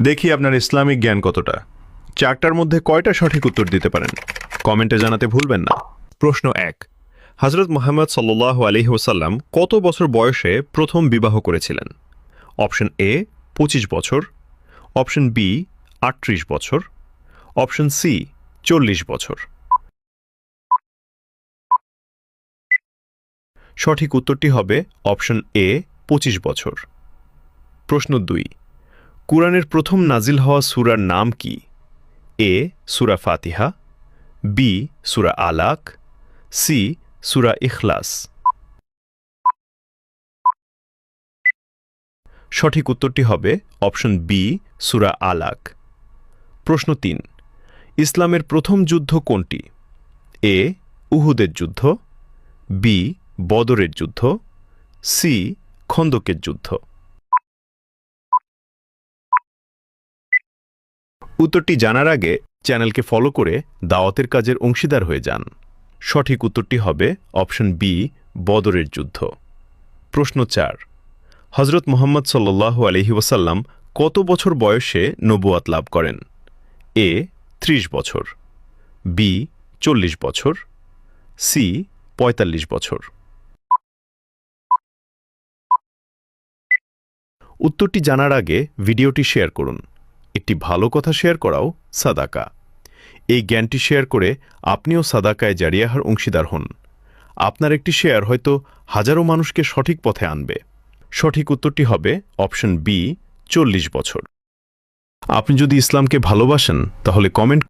দেখি আপনার ইসলামিক জ্ঞান কতটা। চারটার মধ্যে কয়টা সঠিক উত্তর দিতে পারেন কমেন্টে জানাতে ভুলবেন না। প্রশ্ন 1, হযরত মুহাম্মদ সাল্লাল্লাহু আলাইহি ওয়াসাল্লাম কত বছর বয়সে প্রথম বিবাহ করেছিলেন? অপশন এ 25 বছর, অপশন বি 38 বছর, অপশন সি 40 বছর। সঠিক উত্তরটি হবে অপশন এ 25 বছর। প্রশ্ন 2, কুরআনের প্রথম নাজিল হওয়া সূরার নাম কি? এ সূরা ফাতিহা, বি সূরা আলাক, সি সূরা ইখলাস। সঠিক উত্তরটি হবে অপশন বি সূরা আলাক। প্রশ্ন 3, ইসলামের প্রথম যুদ্ধ কোনটি? এ উহুদের যুদ্ধ, বি বদরের যুদ্ধ, সি খন্দকের যুদ্ধ। উত্তরটি জানার আগে চ্যানেলকে ফলো করে দাওয়াতের কাজের অংশীদার হয়ে যান। সঠিক উত্তরটি হবে অপশন বি বদরের যুদ্ধ। প্রশ্ন 4, হযরত মুহাম্মদ সাল্লাল্লাহু আলাইহি ওয়াসাল্লাম কত বছর বয়সে নবুয়াত লাভ করেন? এ 30 বছর, বি 40 বছর, সি 45 বছর। উত্তরটি জানার আগে ভিডিওটি শেয়ার করুন। একটি ভালো কথা শেয়ার করাও সাদাকা। এই জ্ঞানটি শেয়ার করে আপনিও সাদাকায় জারিয়াহার অংশীদার হন। আপনার একটি শেয়ার হয়তো হাজারো মানুষকে সঠিক পথে আনবে। সঠিক উত্তরটি হবে অপশন বি 40 বছর। আপনি যদি ইসলামকে ভালোবাসেন তাহলে কমেন্ট